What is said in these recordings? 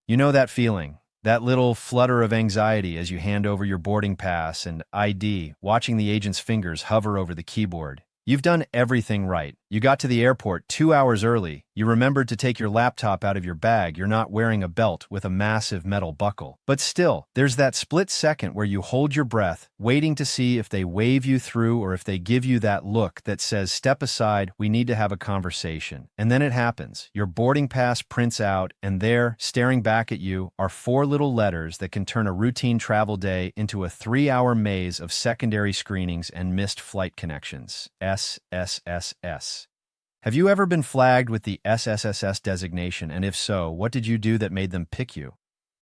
You know that feeling, that little flutter of anxiety as you hand over your boarding pass and ID, watching the agent's fingers hover over the keyboard. You've done everything right. You got to the airport 2 hours early. You remembered to take your laptop out of your bag. You're not wearing a belt with a massive metal buckle. But still, there's that split second where you hold your breath, waiting to see if they wave you through or if they give you that look that says, "Step aside, we need to have a conversation." And then it happens. Your boarding pass prints out, and there, staring back at you, are four little letters that can turn a routine travel day into a 3-hour maze of secondary screenings and missed flight connections. SSSS. Have you ever been flagged with the SSSS designation, and if so, what did you do that made them pick you?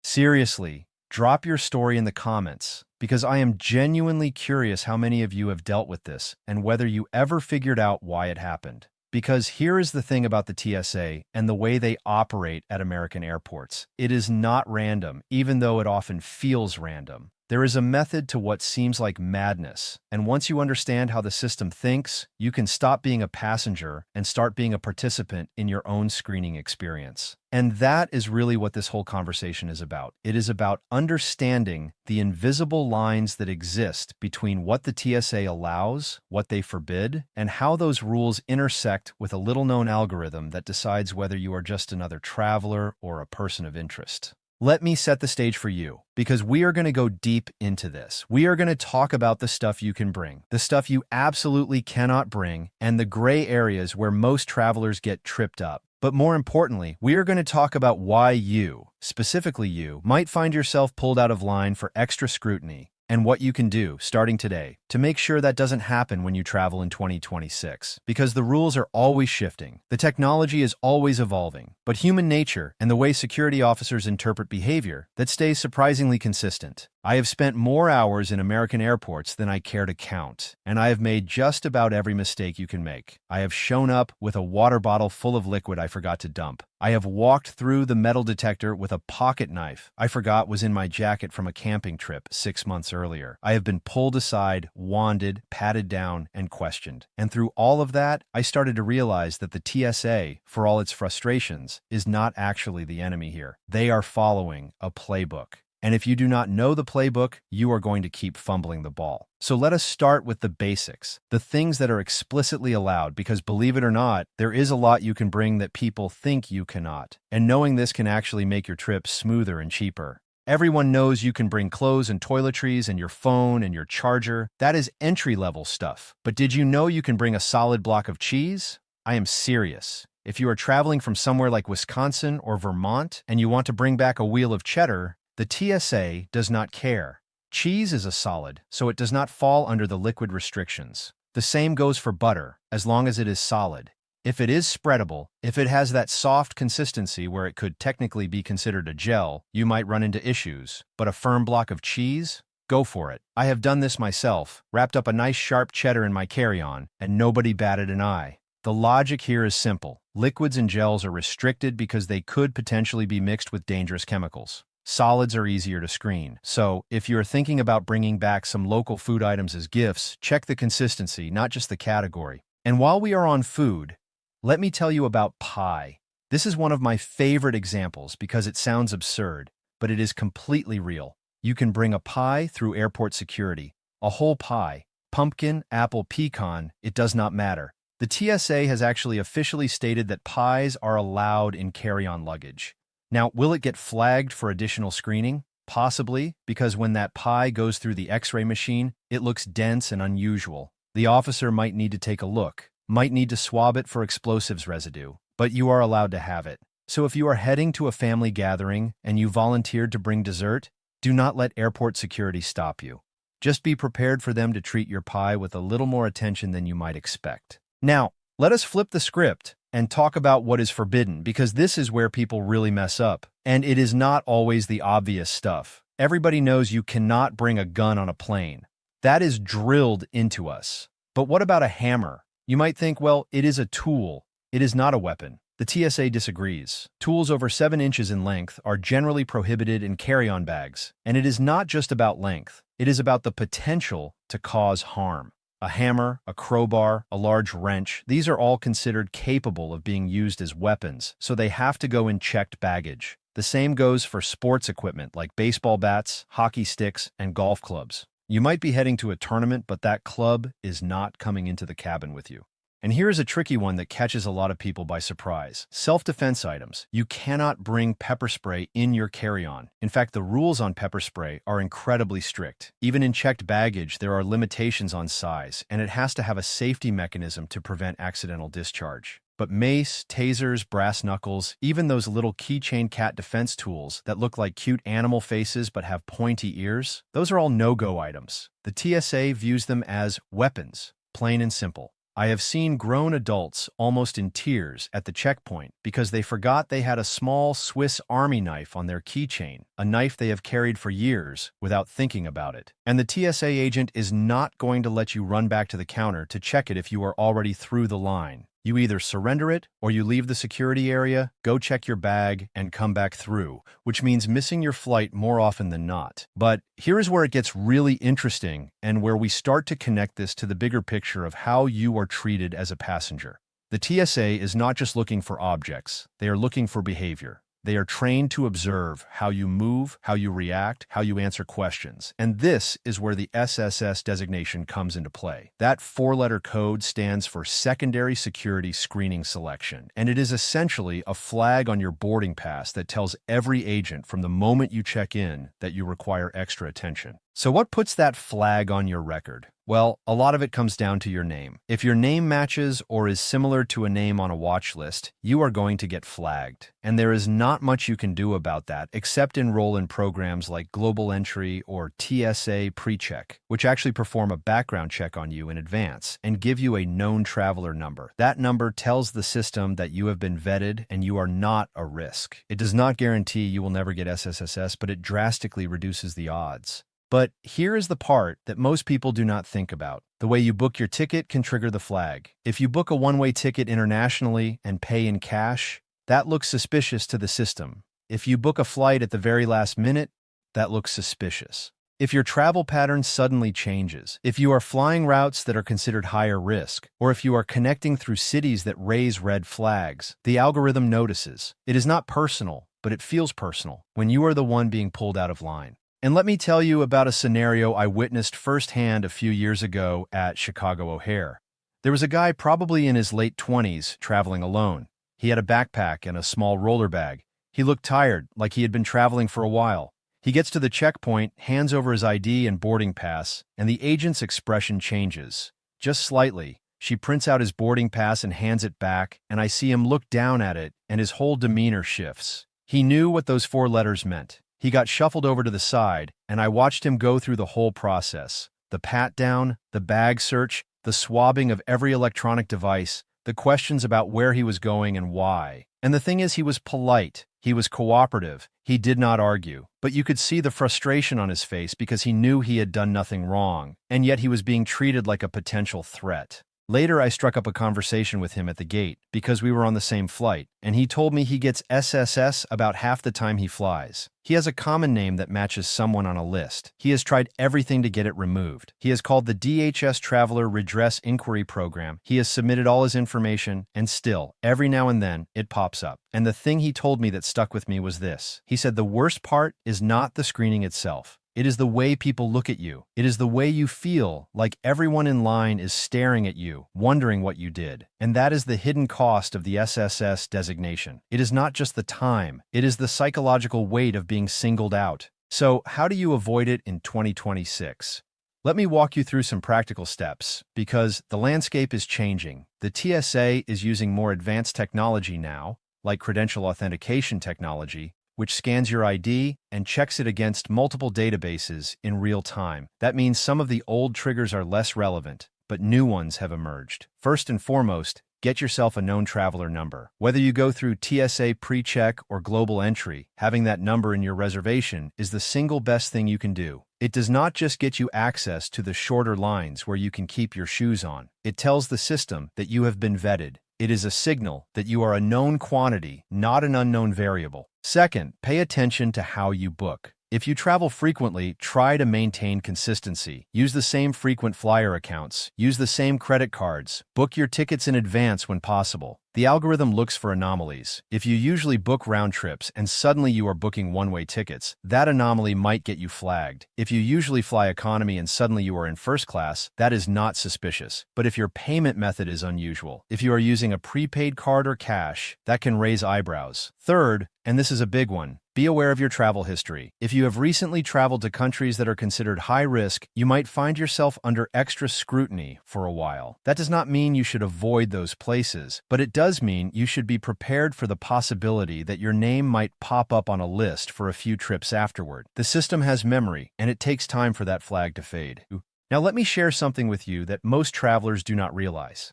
Seriously, drop your story in the comments, because I am genuinely curious how many of you have dealt with this and whether you ever figured out why it happened. Because here is the thing about the TSA and the way they operate at American airports. It is not random, even though it often feels random. There is a method to what seems like madness, and once you understand how the system thinks, you can stop being a passenger and start being a participant in your own screening experience. And that is really what this whole conversation is about. It is about understanding the invisible lines that exist between what the TSA allows, what they forbid, and how those rules intersect with a little-known algorithm that decides whether you are just another traveler or a person of interest. Let me set the stage for you, because we are going to go deep into this. We are going to talk about the stuff you can bring, the stuff you absolutely cannot bring, and the gray areas where most travelers get tripped up. But more importantly, we are going to talk about why you, specifically you, might find yourself pulled out of line for extra scrutiny, and what you can do, starting today, to make sure that doesn't happen when you travel in 2026. Because the rules are always shifting, the technology is always evolving, but human nature and the way security officers interpret behavior, that stays surprisingly consistent. I have spent more hours in American airports than I care to count, and I have made just about every mistake you can make. I have shown up with a water bottle full of liquid I forgot to dump. I have walked through the metal detector with a pocket knife I forgot was in my jacket from a camping trip 6 months earlier. I have been pulled aside, wanded, patted down, and questioned. And through all of that, I started to realize that the TSA, for all its frustrations, is not actually the enemy here. They are following a playbook. And if you do not know the playbook, you are going to keep fumbling the ball. So let us start with the basics, the things that are explicitly allowed, because believe it or not, there is a lot you can bring that people think you cannot. And knowing this can actually make your trip smoother and cheaper. Everyone knows you can bring clothes and toiletries and your phone and your charger. That is entry-level stuff. But did you know you can bring a solid block of cheese? I am serious. If you are traveling from somewhere like Wisconsin or Vermont and you want to bring back a wheel of cheddar, the TSA does not care. Cheese is a solid, so it does not fall under the liquid restrictions. The same goes for butter, as long as it is solid. If it is spreadable, if it has that soft consistency where it could technically be considered a gel, you might run into issues. But a firm block of cheese? Go for it. I have done this myself, wrapped up a nice sharp cheddar in my carry-on, and nobody batted an eye. The logic here is simple. Liquids and gels are restricted because they could potentially be mixed with dangerous chemicals. Solids are easier to screen. So, if you're thinking about bringing back some local food items as gifts, check the consistency, not just the category. And while we are on food, let me tell you about pie. This is one of my favorite examples because it sounds absurd, but it is completely real. You can bring a pie through airport security. A whole pie. Pumpkin, apple, pecan, it does not matter. The TSA has actually officially stated that pies are allowed in carry-on luggage. Now, will it get flagged for additional screening? Possibly, because when that pie goes through the X-ray machine, it looks dense and unusual. The officer might need to take a look, might need to swab it for explosives residue, but you are allowed to have it. So if you are heading to a family gathering and you volunteered to bring dessert, do not let airport security stop you. Just be prepared for them to treat your pie with a little more attention than you might expect. Now, let us flip the script and talk about what is forbidden, because this is where people really mess up. And it is not always the obvious stuff. Everybody knows you cannot bring a gun on a plane. That is drilled into us. But what about a hammer? You might think, well, it is a tool. It is not a weapon. The TSA disagrees. Tools over 7 inches in length are generally prohibited in carry-on bags. And it is not just about length. It is about the potential to cause harm. A hammer, a crowbar, a large wrench, these are all considered capable of being used as weapons, so they have to go in checked baggage. The same goes for sports equipment like baseball bats, hockey sticks, and golf clubs. You might be heading to a tournament, but that club is not coming into the cabin with you. And here is a tricky one that catches a lot of people by surprise. Self-defense items. You cannot bring pepper spray in your carry-on. In fact, the rules on pepper spray are incredibly strict. Even in checked baggage, there are limitations on size, and it has to have a safety mechanism to prevent accidental discharge. But mace, tasers, brass knuckles, even those little keychain cat defense tools that look like cute animal faces but have pointy ears, those are all no-go items. The TSA views them as weapons, plain and simple. I have seen grown adults almost in tears at the checkpoint because they forgot they had a small Swiss Army knife on their keychain, a knife they have carried for years without thinking about it. And the TSA agent is not going to let you run back to the counter to check it if you are already through the line. You either surrender it or you leave the security area, go check your bag, and come back through, which means missing your flight more often than not. But here is where it gets really interesting and where we start to connect this to the bigger picture of how you are treated as a passenger. The TSA is not just looking for objects, they are looking for behavior. They are trained to observe how you move, how you react, how you answer questions. And this is where the SSS designation comes into play. That four-letter code stands for Secondary Security Screening Selection, and it is essentially a flag on your boarding pass that tells every agent from the moment you check in that you require extra attention. So what puts that flag on your record? Well, a lot of it comes down to your name. If your name matches or is similar to a name on a watch list, you are going to get flagged. And there is not much you can do about that except enroll in programs like Global Entry or TSA PreCheck, which actually perform a background check on you in advance and give you a known traveler number. That number tells the system that you have been vetted and you are not a risk. It does not guarantee you will never get SSSS, but it drastically reduces the odds. But here is the part that most people do not think about. The way you book your ticket can trigger the flag. If you book a one-way ticket internationally and pay in cash, that looks suspicious to the system. If you book a flight at the very last minute, that looks suspicious. If your travel pattern suddenly changes, if you are flying routes that are considered higher risk, or if you are connecting through cities that raise red flags, the algorithm notices. It is not personal, but it feels personal when you are the one being pulled out of line. And let me tell you about a scenario I witnessed firsthand a few years ago at Chicago O'Hare. There was a guy probably in his late 20s traveling alone. He had a backpack and a small roller bag. He looked tired, like he had been traveling for a while. He gets to the checkpoint, hands over his ID and boarding pass, and the agent's expression changes. Just slightly. She prints out his boarding pass and hands it back, and I see him look down at it, and his whole demeanor shifts. He knew what those four letters meant. He got shuffled over to the side, and I watched him go through the whole process. The pat-down, the bag search, the swabbing of every electronic device, the questions about where he was going and why. And the thing is, he was polite. He was cooperative. He did not argue. But you could see the frustration on his face because he knew he had done nothing wrong, and yet he was being treated like a potential threat. Later, I struck up a conversation with him at the gate because we were on the same flight, and he told me he gets SSS about half the time he flies. He has a common name that matches someone on a list. He has tried everything to get it removed. He has called the DHS Traveler Redress Inquiry Program. He has submitted all his information, and still, every now and then, it pops up. And the thing he told me that stuck with me was this. He said the worst part is not the screening itself. It is the way people look at you. It is the way you feel like everyone in line is staring at you, wondering what you did. And that is the hidden cost of the SSS designation. It is not just the time. It is the psychological weight of being singled out. So how do you avoid it in 2026? Let me walk you through some practical steps because the landscape is changing. The TSA is using more advanced technology now, like credential authentication technology, which scans your ID and checks it against multiple databases in real time. That means some of the old triggers are less relevant, but new ones have emerged. First and foremost, get yourself a known traveler number. Whether you go through TSA PreCheck or Global Entry, having that number in your reservation is the single best thing you can do. It does not just get you access to the shorter lines where you can keep your shoes on. It tells the system that you have been vetted. It is a signal that you are a known quantity, not an unknown variable. Second, pay attention to how you book. If you travel frequently, try to maintain consistency. Use the same frequent flyer accounts. Use the same credit cards. Book your tickets in advance when possible. The algorithm looks for anomalies. If you usually book round trips and suddenly you are booking one-way tickets, that anomaly might get you flagged. If you usually fly economy and suddenly you are in first class, that is not suspicious. But if your payment method is unusual, if you are using a prepaid card or cash, that can raise eyebrows. Third, and this is a big one, be aware of your travel history. If you have recently traveled to countries that are considered high risk, you might find yourself under extra scrutiny for a while. That does not mean you should avoid those places, but it does mean you should be prepared for the possibility that your name might pop up on a list for a few trips afterward. The system has memory, and it takes time for that flag to fade. Now let me share something with you that most travelers do not realize.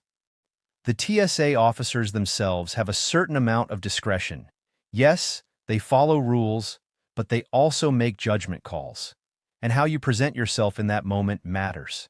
The TSA officers themselves have a certain amount of discretion. Yes, they follow rules, but they also make judgment calls. And how you present yourself in that moment matters.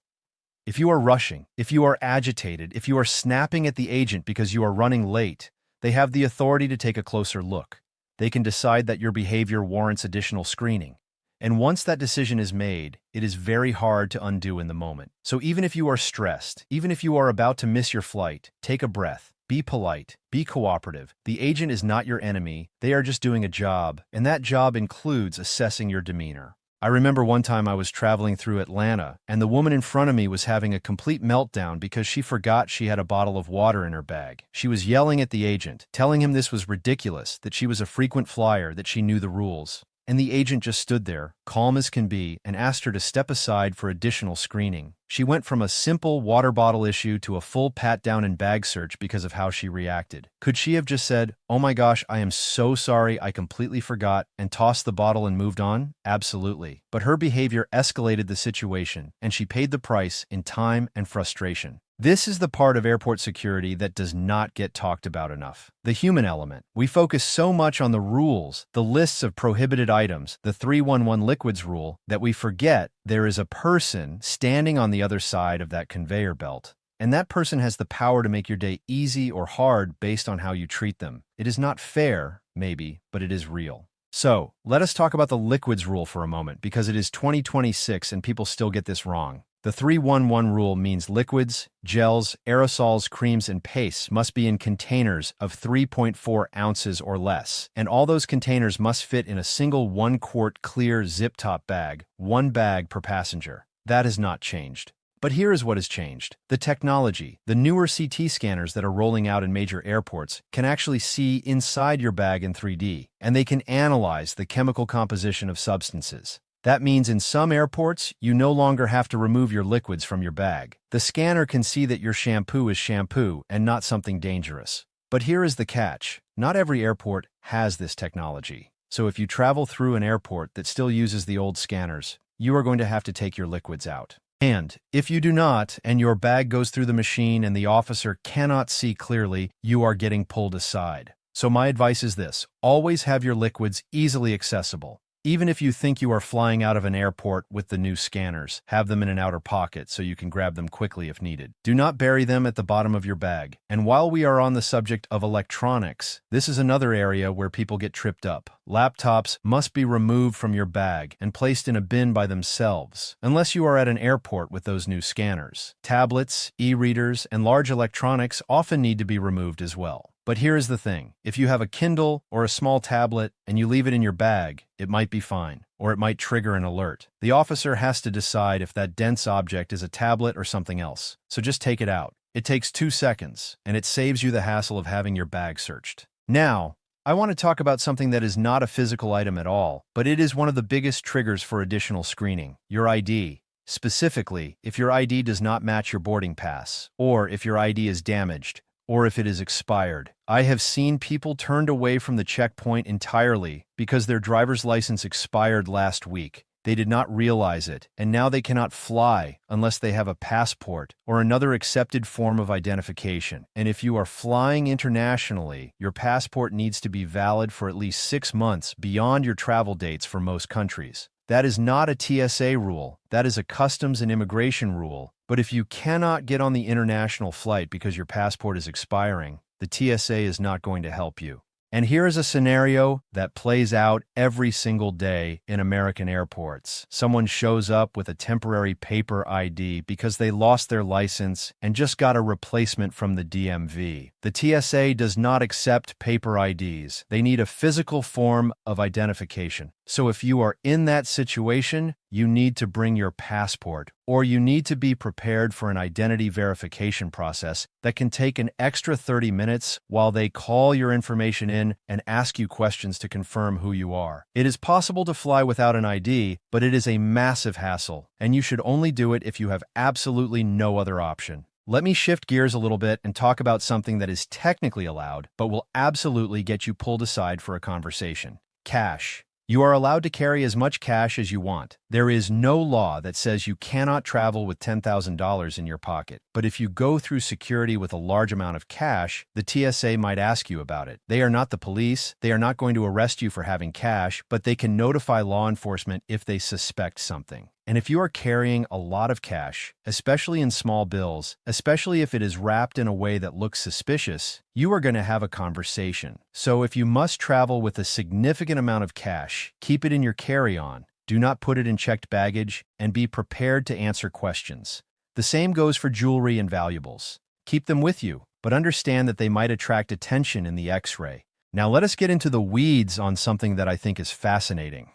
If you are rushing, if you are agitated, if you are snapping at the agent because you are running late, they have the authority to take a closer look. They can decide that your behavior warrants additional screening. And once that decision is made, it is very hard to undo in the moment. So even if you are stressed, even if you are about to miss your flight, take a breath. Be polite, be cooperative. The agent is not your enemy, they are just doing a job, and that job includes assessing your demeanor. I remember one time I was traveling through Atlanta, and the woman in front of me was having a complete meltdown because she forgot she had a bottle of water in her bag. She was yelling at the agent, telling him this was ridiculous, that she was a frequent flyer, that she knew the rules. And the agent just stood there, calm as can be, and asked her to step aside for additional screening. She went from a simple water bottle issue to a full pat-down and bag search because of how she reacted. Could she have just said, "Oh my gosh, I am so sorry, I completely forgot," and tossed the bottle and moved on? Absolutely. But her behavior escalated the situation, and she paid the price in time and frustration. This is the part of airport security that does not get talked about enough. The human element. We focus so much on the rules, the lists of prohibited items, the 311 liquids rule, that we forget there is a person standing on the other side of that conveyor belt. And that person has the power to make your day easy or hard based on how you treat them. It is not fair, maybe, but it is real. So, let us talk about the liquids rule for a moment, because it is 2026 and people still get this wrong. The 311 rule means liquids, gels, aerosols, creams, and pastes must be in containers of 3.4 ounces or less, and all those containers must fit in a single 1-quart clear zip-top bag, one bag per passenger. That has not changed. But here is what has changed. The technology, the newer CT scanners that are rolling out in major airports can actually see inside your bag in 3D, and they can analyze the chemical composition of substances. That means in some airports, you no longer have to remove your liquids from your bag. The scanner can see that your shampoo is shampoo and not something dangerous. But here is the catch. Not every airport has this technology. So if you travel through an airport that still uses the old scanners, you are going to have to take your liquids out. And if you do not, and your bag goes through the machine and the officer cannot see clearly, you are getting pulled aside. So my advice is this: always have your liquids easily accessible. Even if you think you are flying out of an airport with the new scanners, have them in an outer pocket so you can grab them quickly if needed. Do not bury them at the bottom of your bag. And while we are on the subject of electronics, this is another area where people get tripped up. Laptops must be removed from your bag and placed in a bin by themselves, unless you are at an airport with those new scanners. Tablets, e-readers, and large electronics often need to be removed as well. But here is the thing. If you have a Kindle or a small tablet and you leave it in your bag, it might be fine, or it might trigger an alert. The officer has to decide if that dense object is a tablet or something else. So just take it out. It takes 2 seconds, and it saves you the hassle of having your bag searched. Now, I want to talk about something that is not a physical item at all, but it is one of the biggest triggers for additional screening: your ID. Specifically, if your ID does not match your boarding pass, or if your ID is damaged, or if it is expired. I have seen people turned away from the checkpoint entirely because their driver's license expired last week. They did not realize it, and now they cannot fly unless they have a passport or another accepted form of identification. And if you are flying internationally, your passport needs to be valid for at least 6 months beyond your travel dates for most countries. That is not a TSA rule, that is a customs and immigration rule. But if you cannot get on the international flight because your passport is expiring, the TSA is not going to help you. And here is a scenario that plays out every single day in American airports. Someone shows up with a temporary paper ID because they lost their license and just got a replacement from the DMV. The TSA does not accept paper IDs. They need a physical form of identification. So if you are in that situation, you need to bring your passport, or you need to be prepared for an identity verification process that can take an extra 30 minutes while they call your information in and ask you questions to confirm who you are. It is possible to fly without an ID, but it is a massive hassle, and you should only do it if you have absolutely no other option. Let me shift gears a little bit and talk about something that is technically allowed, but will absolutely get you pulled aside for a conversation. Cash. You are allowed to carry as much cash as you want. There is no law that says you cannot travel with $10,000 in your pocket. But if you go through security with a large amount of cash, the TSA might ask you about it. They are not the police. They are not going to arrest you for having cash, but they can notify law enforcement if they suspect something. And if you are carrying a lot of cash, especially in small bills, especially if it is wrapped in a way that looks suspicious, you are going to have a conversation. So if you must travel with a significant amount of cash, keep it in your carry-on. Do not put it in checked baggage, and be prepared to answer questions. The same goes for jewelry and valuables. Keep them with you, but understand that they might attract attention in the X-ray. Now let us get into the weeds on something that I think is fascinating.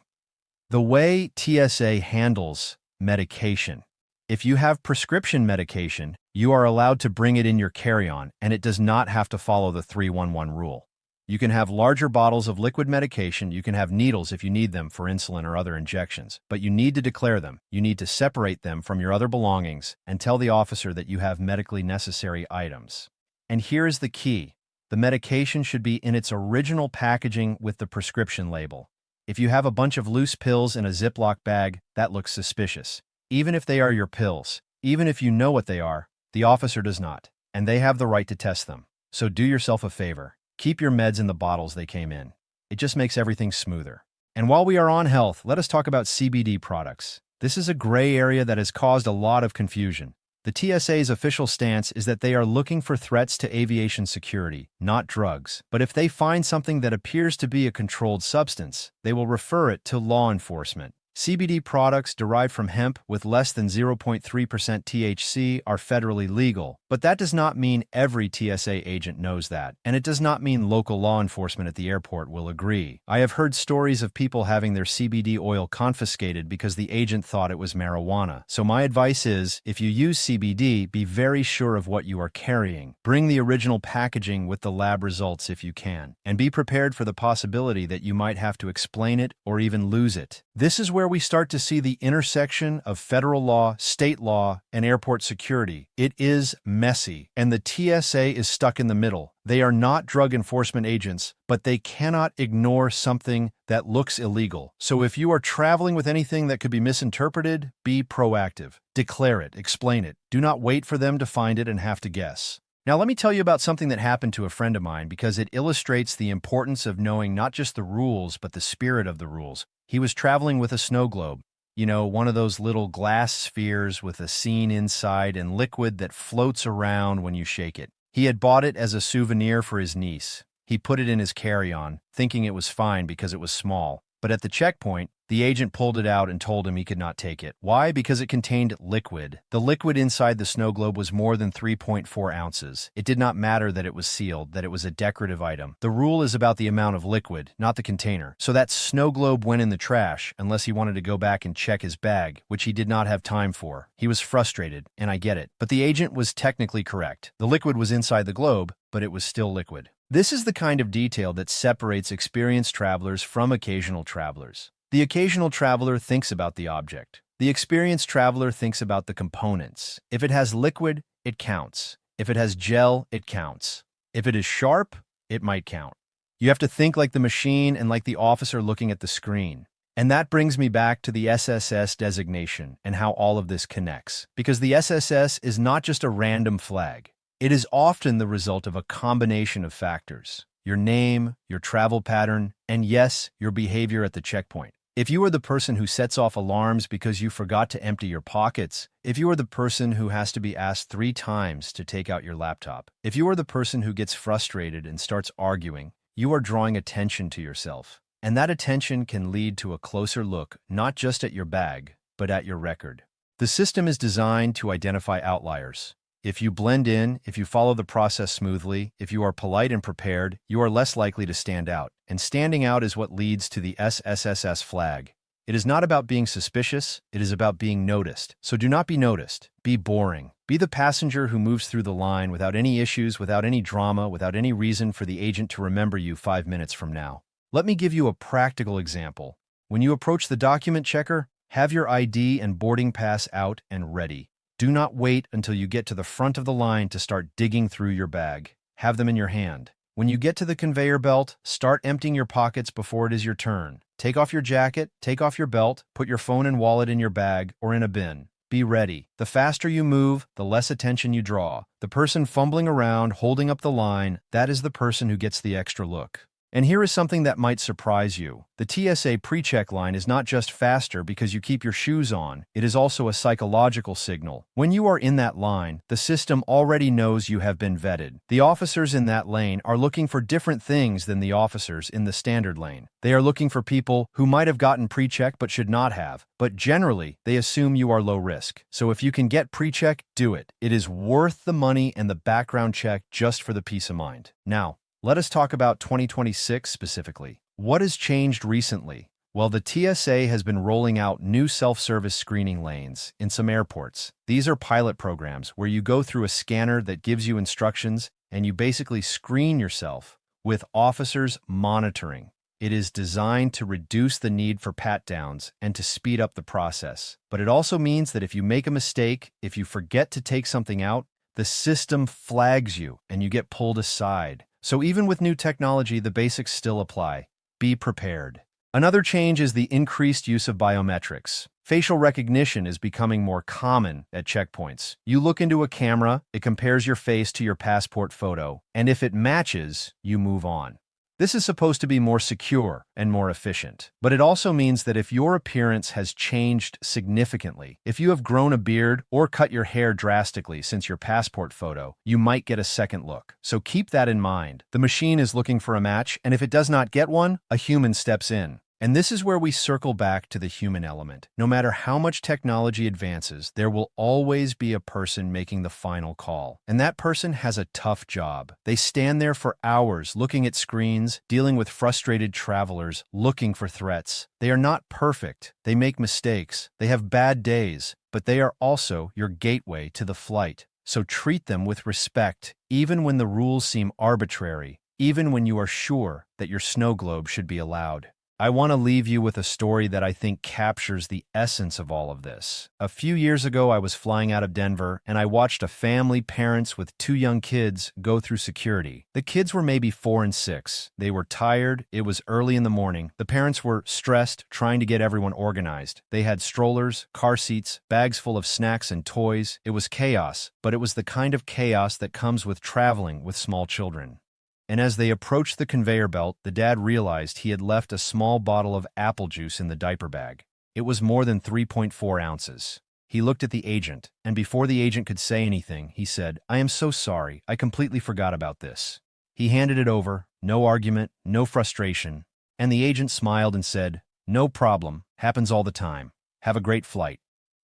The way TSA handles medication. If you have prescription medication, you are allowed to bring it in your carry-on, and it does not have to follow the 311 rule. You can have larger bottles of liquid medication, you can have needles if you need them for insulin or other injections, but you need to declare them. You need to separate them from your other belongings and tell the officer that you have medically necessary items. And here is the key. The medication should be in its original packaging with the prescription label. If you have a bunch of loose pills in a Ziploc bag, that looks suspicious. Even if they are your pills, even if you know what they are, the officer does not, and they have the right to test them. So do yourself a favor. Keep your meds in the bottles they came in. It just makes everything smoother. And while we are on health, let us talk about CBD products. This is a gray area that has caused a lot of confusion. The TSA's official stance is that they are looking for threats to aviation security, not drugs. But if they find something that appears to be a controlled substance, they will refer it to law enforcement. CBD products derived from hemp with less than 0.3% THC are federally legal, but that does not mean every TSA agent knows that, and it does not mean local law enforcement at the airport will agree. I have heard stories of people having their CBD oil confiscated because the agent thought it was marijuana. So my advice is, if you use CBD, be very sure of what you are carrying. Bring the original packaging with the lab results if you can, and be prepared for the possibility that you might have to explain it or even lose it. This is where we start to see the intersection of federal law, state law, and airport security. It is messy, and the TSA is stuck in the middle. They are not drug enforcement agents, but they cannot ignore something that looks illegal. So if you are traveling with anything that could be misinterpreted, be proactive. Declare it, explain it. Do not wait for them to find it and have to guess. Now let me tell you about something that happened to a friend of mine because it illustrates the importance of knowing not just the rules, but the spirit of the rules. He was traveling with a snow globe. You know, one of those little glass spheres with a scene inside and liquid that floats around when you shake it. He had bought it as a souvenir for his niece. He put it in his carry-on, thinking it was fine because it was small. But at the checkpoint, the agent pulled it out and told him he could not take it. Why? Because it contained liquid. The liquid inside the snow globe was more than 3.4 ounces. It did not matter that it was sealed, that it was a decorative item. The rule is about the amount of liquid, not the container. So that snow globe went in the trash, unless he wanted to go back and check his bag, which he did not have time for. He was frustrated, and I get it. But the agent was technically correct. The liquid was inside the globe, but it was still liquid. This is the kind of detail that separates experienced travelers from occasional travelers. The occasional traveler thinks about the object. The experienced traveler thinks about the components. If it has liquid, it counts. If it has gel, it counts. If it is sharp, it might count. You have to think like the machine and like the officer looking at the screen. And that brings me back to the SSS designation and how all of this connects. Because the SSS is not just a random flag. It is often the result of a combination of factors. Your name, your travel pattern, and yes, your behavior at the checkpoint. If you are the person who sets off alarms because you forgot to empty your pockets, if you are the person who has to be asked 3 times to take out your laptop, if you are the person who gets frustrated and starts arguing, you are drawing attention to yourself. And that attention can lead to a closer look, not just at your bag, but at your record. The system is designed to identify outliers. If you blend in, if you follow the process smoothly, if you are polite and prepared, you are less likely to stand out. And standing out is what leads to the SSSS flag. It is not about being suspicious, it is about being noticed. So do not be noticed. Be boring. Be the passenger who moves through the line without any issues, without any drama, without any reason for the agent to remember you 5 minutes from now. Let me give you a practical example. When you approach the document checker, have your ID and boarding pass out and ready. Do not wait until you get to the front of the line to start digging through your bag. Have them in your hand. When you get to the conveyor belt, start emptying your pockets before it is your turn. Take off your jacket, take off your belt, put your phone and wallet in your bag or in a bin. Be ready. The faster you move, the less attention you draw. The person fumbling around, holding up the line, that is the person who gets the extra look. And here is something that might surprise you. The TSA pre-check line is not just faster because you keep your shoes on, it is also a psychological signal. When you are in that line, the system already knows you have been vetted. The officers in that lane are looking for different things than the officers in the standard lane. They are looking for people who might have gotten pre-check but should not have, but generally, they assume you are low risk. So if you can get pre-check, do it. It is worth the money and the background check just for the peace of mind. Now, let us talk about 2026 specifically. What has changed recently? Well, the TSA has been rolling out new self-service screening lanes in some airports. These are pilot programs where you go through a scanner that gives you instructions and you basically screen yourself with officers monitoring. It is designed to reduce the need for pat-downs and to speed up the process. But it also means that if you make a mistake, if you forget to take something out, the system flags you and you get pulled aside. So even with new technology, the basics still apply. Be prepared. Another change is the increased use of biometrics. Facial recognition is becoming more common at checkpoints. You look into a camera, it compares your face to your passport photo, and if it matches, you move on. This is supposed to be more secure and more efficient. But it also means that if your appearance has changed significantly, if you have grown a beard or cut your hair drastically since your passport photo, you might get a second look. So keep that in mind. The machine is looking for a match, and if it does not get one, a human steps in. And this is where we circle back to the human element. No matter how much technology advances, there will always be a person making the final call. And that person has a tough job. They stand there for hours looking at screens, dealing with frustrated travelers, looking for threats. They are not perfect. They make mistakes. They have bad days, but they are also your gateway to the flight. So treat them with respect, even when the rules seem arbitrary, even when you are sure that your snow globe should be allowed. I want to leave you with a story that I think captures the essence of all of this. A few years ago, I was flying out of Denver, and I watched a family, parents with 2 young kids, go through security. The kids were maybe 4 and 6. They were tired. It was early in the morning. The parents were stressed, trying to get everyone organized. They had strollers, car seats, bags full of snacks and toys. It was chaos, but it was the kind of chaos that comes with traveling with small children. And as they approached the conveyor belt, the dad realized he had left a small bottle of apple juice in the diaper bag. It was more than 3.4 ounces. He looked at the agent, and before the agent could say anything, he said, "I am so sorry, I completely forgot about this." He handed it over, no argument, no frustration, and the agent smiled and said, "No problem, happens all the time. Have a great flight."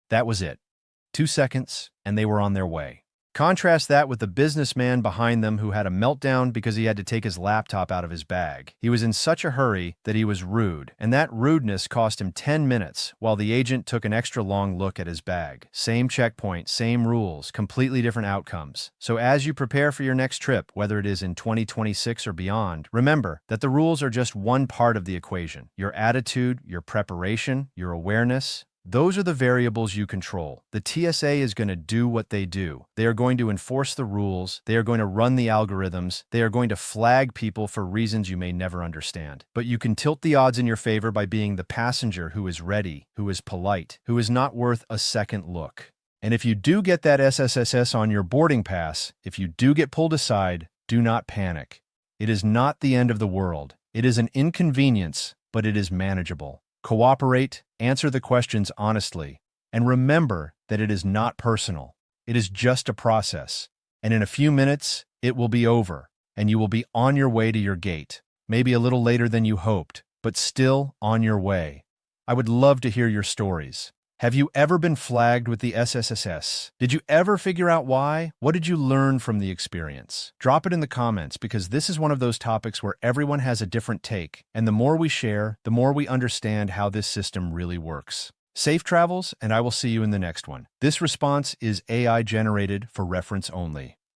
That was it. 2 seconds, and they were on their way. Contrast that with the businessman behind them who had a meltdown because he had to take his laptop out of his bag. He was in such a hurry that he was rude, and that rudeness cost him 10 minutes while the agent took an extra long look at his bag. Same checkpoint, same rules, completely different outcomes. So as you prepare for your next trip, whether it is in 2026 or beyond, remember that the rules are just one part of the equation. Your attitude, your preparation, your awareness, those are the variables you control. The TSA is going to do what they do. They are going to enforce the rules. They are going to run the algorithms. They are going to flag people for reasons you may never understand. But you can tilt the odds in your favor by being the passenger who is ready, who is polite, who is not worth a second look. And if you do get that SSSS on your boarding pass, if you do get pulled aside, do not panic. It is not the end of the world. It is an inconvenience, but it is manageable. Cooperate, answer the questions honestly, and remember that it is not personal. It is just a process, and in a few minutes, it will be over, and you will be on your way to your gate. maybe a little later than you hoped, but still on your way. I would love to hear your stories. Have you ever been flagged with the SSSS? Did you ever figure out why? What did you learn from the experience? Drop it in the comments, because this is one of those topics where everyone has a different take, and the more we share, the more we understand how this system really works. Safe travels, and I will see you in the next one. This response is AI generated for reference only.